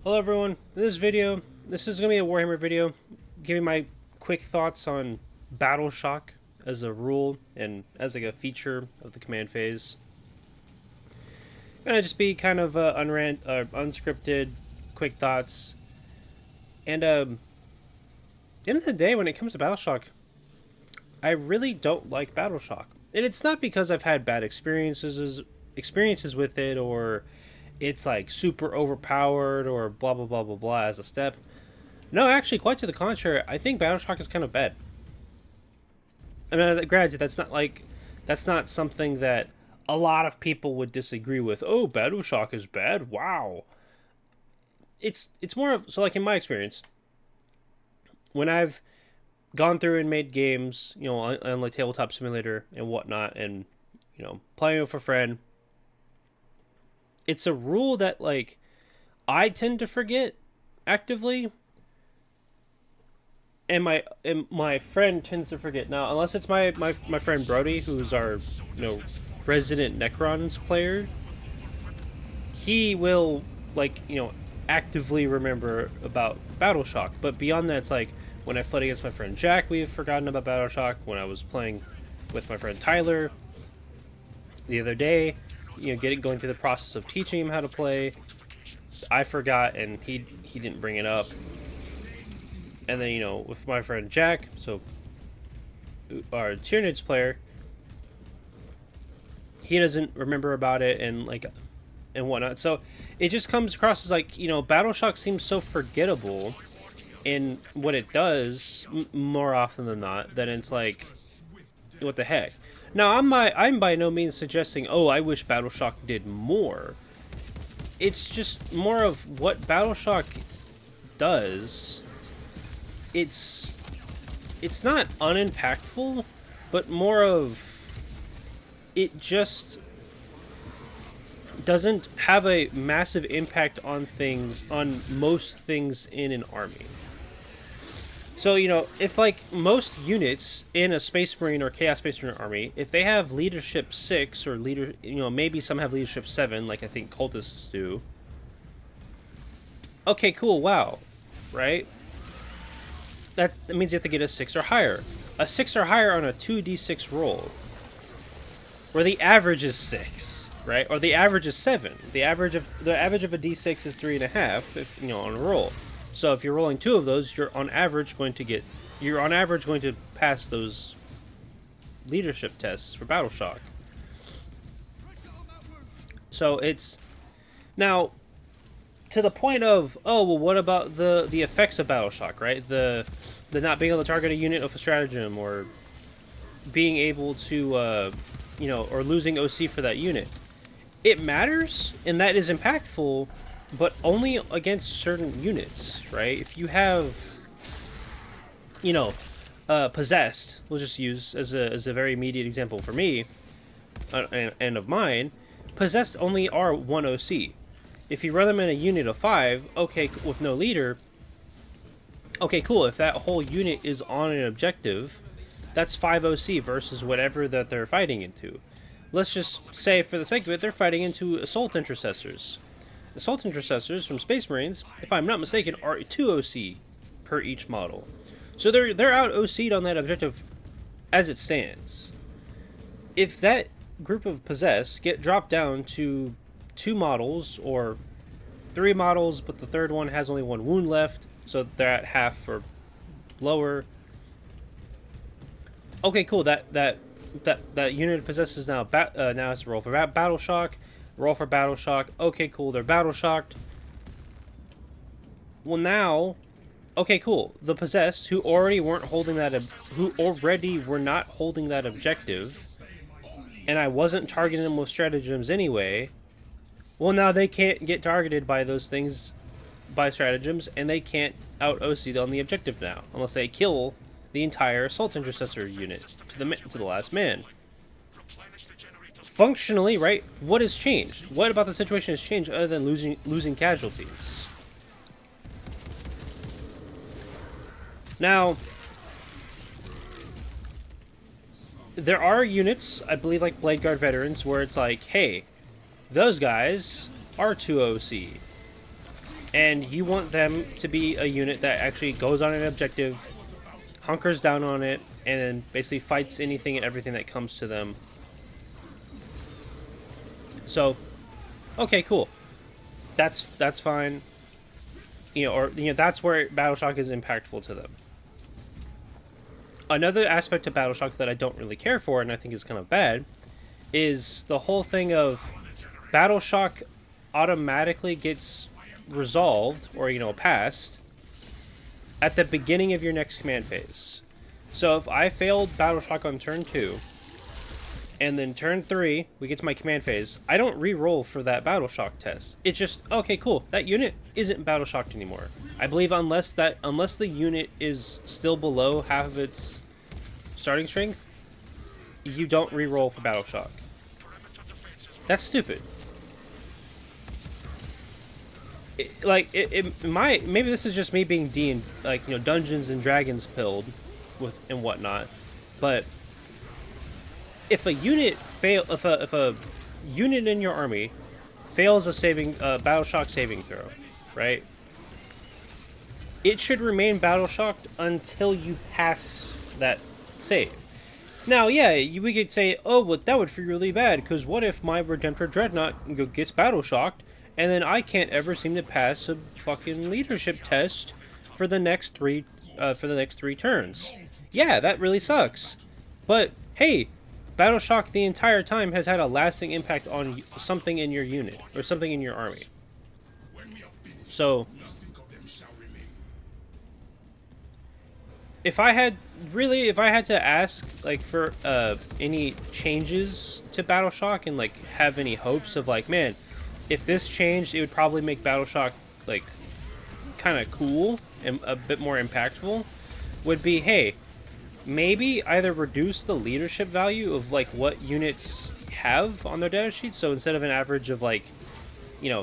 Hello everyone, in this video, this is going to be a Warhammer video, giving my quick thoughts on BattleShock as a rule and as like a feature of the command phase. Gonna just be kind of unscripted, quick thoughts. And at the end of the day, when it comes to BattleShock, I really don't like BattleShock. And it's not because I've had bad experiences with it, or it's like super overpowered or blah blah blah blah blah as a step. No, actually, quite to the contrary. I think BattleShock is kind of bad. I mean, granted, that's not something that a lot of people would disagree with. Oh, BattleShock is bad. Wow. It's more of, so like in my experience, when I've gone through and made games, on like Tabletop Simulator and whatnot, and playing with a friend, it's a rule that like I tend to forget actively, and my friend tends to forget. Now, unless it's my friend Brody, who's our resident Necrons player, he will like actively remember about BattleShock. But beyond that, it's like when I've played against my friend Jack, we've forgotten about BattleShock. When I was playing with my friend Tyler the other day, going through the process of teaching him how to play, I forgot, and he didn't bring it up. And then with my friend Jack, so our Tyranids player, he doesn't remember about it and whatnot. So it just comes across as like BattleShock seems so forgettable in what it does more often than not, that it's like, what the heck. Now, I'm by no means suggesting, oh, I wish BattleShock did more. It's just more of what BattleShock does. It's not unimpactful, but more of, it just doesn't have a massive impact on most things in an army. So, if like most units in a Space Marine or Chaos Space Marine army, if they have leadership 6 or maybe some have leadership 7, like I think cultists do. Okay, cool, wow. Right? That means you have to get a 6 or higher. A 6 or higher on a 2d6 roll. Where the average is 6, right? Or the average is 7. The average of a d6 is 3.5, on a roll. So if you're rolling 2 of those, you're on average going to pass those leadership tests for BattleShock. So it's now to the point of, oh well, what about the effects of BattleShock, right? The not being able to target a unit of a stratagem, or being able to or losing OC for that unit. It matters, and that is impactful, but only against certain units, right? If you have, Possessed, we'll just use as a very immediate example for me, and of mine, Possessed only are 1 OC. If you run them in a unit of 5, okay, with no leader, okay, cool. If that whole unit is on an objective, that's 5 OC versus whatever that they're fighting into. Let's just say, for the sake of it, they're fighting into Assault Intercessors. Assault Intercessors from Space Marines, if I'm not mistaken, are 2 OC per each model. So they're out OC'd on that objective as it stands. If that group of Possessed get dropped down to 2 models or 3 models, but the third one has only 1 wound left, so they're at half or lower. Okay, cool. That unit possesses now. Now it's a roll for BattleShock. Roll for BattleShock. Okay, cool. They're BattleShocked. Well, now, okay, cool. The Possessed, who already were not holding that objective, and I wasn't targeting them with stratagems anyway. Well, now they can't get targeted by those things, by stratagems, and they can't out OC on the objective now, unless they kill the entire Assault Intercessor unit to the last man. Functionally, right? What has changed? What about the situation has changed other than losing casualties? Now, there are units, I believe, like Blade Guard veterans, where it's like, hey, those guys are 2 OC. and you want them to be a unit that actually goes on an objective, hunkers down on it, and then basically fights anything and everything that comes to them. So, okay, cool. That's fine. That's where BattleShock is impactful to them. Another aspect of BattleShock that I don't really care for, and I think is kind of bad, is the whole thing of BattleShock automatically gets resolved, or passed, at the beginning of your next command phase. So if I failed BattleShock on turn 2, and then turn 3, we get to my command phase, I don't re-roll for that BattleShock test. It's just, okay, cool, that unit isn't BattleShocked anymore. I believe unless the unit is still below half of its starting strength, you don't re-roll for BattleShock. That's stupid. Maybe this is just me being Dungeons and Dragons pilled with and whatnot, but if a unit if a unit in your army fails a BattleShock saving throw, right? It should remain BattleShocked until you pass that save. Now, yeah, we could say, oh, well, that would feel really bad, because what if my Redemptor Dreadnought gets BattleShocked, and then I can't ever seem to pass a fucking leadership test for the next three turns? Yeah, that really sucks. But hey, BattleShock the entire time has had a lasting impact on something in your unit or something in your army. So if I had to ask for any changes to BattleShock and have any hopes of man, if this changed, it would probably make BattleShock kind of cool and a bit more impactful, would be, hey, maybe either reduce the leadership value of what units have on their data sheet. So instead of an average of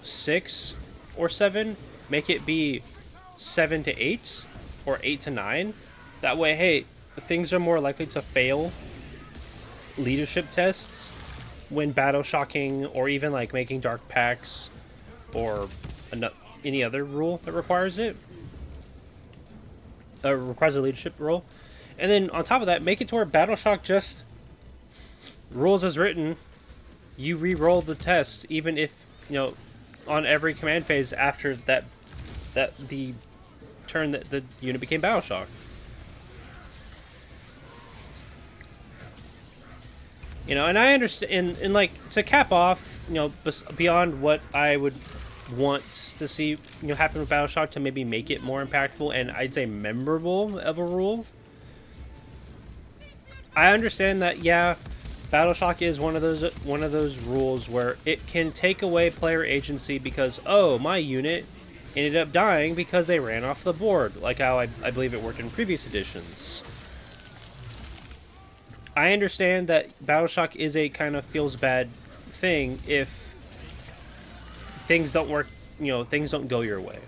6 or 7, make it be 7 to 8 or 8 to 9. That way, hey, things are more likely to fail leadership tests when BattleShocking, or even making dark packs or any other rule that requires it, requires a leadership role. And then on top of that, make it to where BattleShock just rules as written. You re-roll the test, even if on every command phase after the turn that the unit became BattleShock. And I understand, and to cap off, beyond what I would want to see, happen with BattleShock to maybe make it more impactful and I'd say memorable of a rule. I understand that, yeah, BattleShock is one of those rules where it can take away player agency because, oh, my unit ended up dying because they ran off the board, like how I believe it worked in previous editions. I understand that BattleShock is a kind of feels bad thing if things don't work, things don't go your way.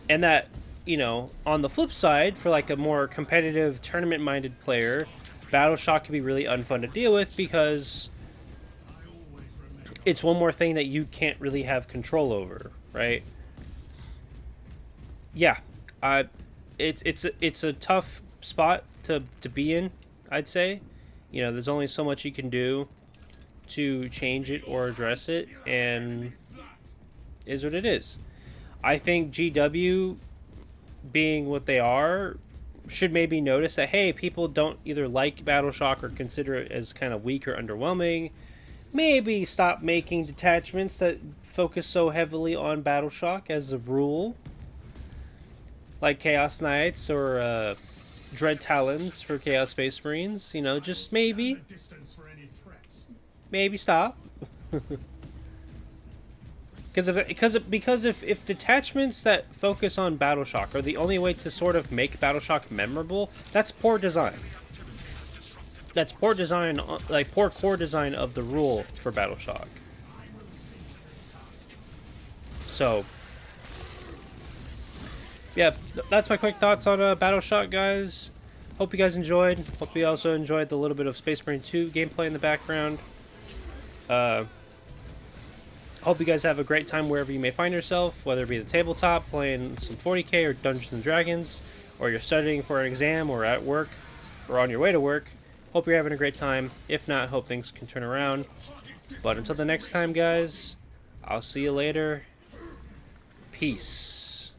And that, on the flip side, for a more competitive, tournament-minded player, BattleShock can be really unfun to deal with because it's one more thing that you can't really have control over, right? Yeah, it's a tough spot to be in, I'd say. There's only so much you can do to change it or address it, and is what it is. I think GW, being what they are, should maybe notice that, hey, people don't either like BattleShock or consider it as kind of weak or underwhelming. Maybe stop making detachments that focus so heavily on BattleShock as a rule, like Chaos Knights or Dread Talons for Chaos Space Marines. Just maybe stop. Because if detachments that focus on BattleShock are the only way to sort of make BattleShock memorable, that's poor design. That's poor design, poor core design of the rule for BattleShock. So, yeah, that's my quick thoughts on BattleShock, guys. Hope you guys enjoyed. Hope you also enjoyed the little bit of Space Marine 2 gameplay in the background. Hope you guys have a great time wherever you may find yourself, whether it be the tabletop, playing some 40k or Dungeons and Dragons, or you're studying for an exam, or at work, or on your way to work. Hope you're having a great time. If not, hope things can turn around. But until the next time, guys, I'll see you later. Peace.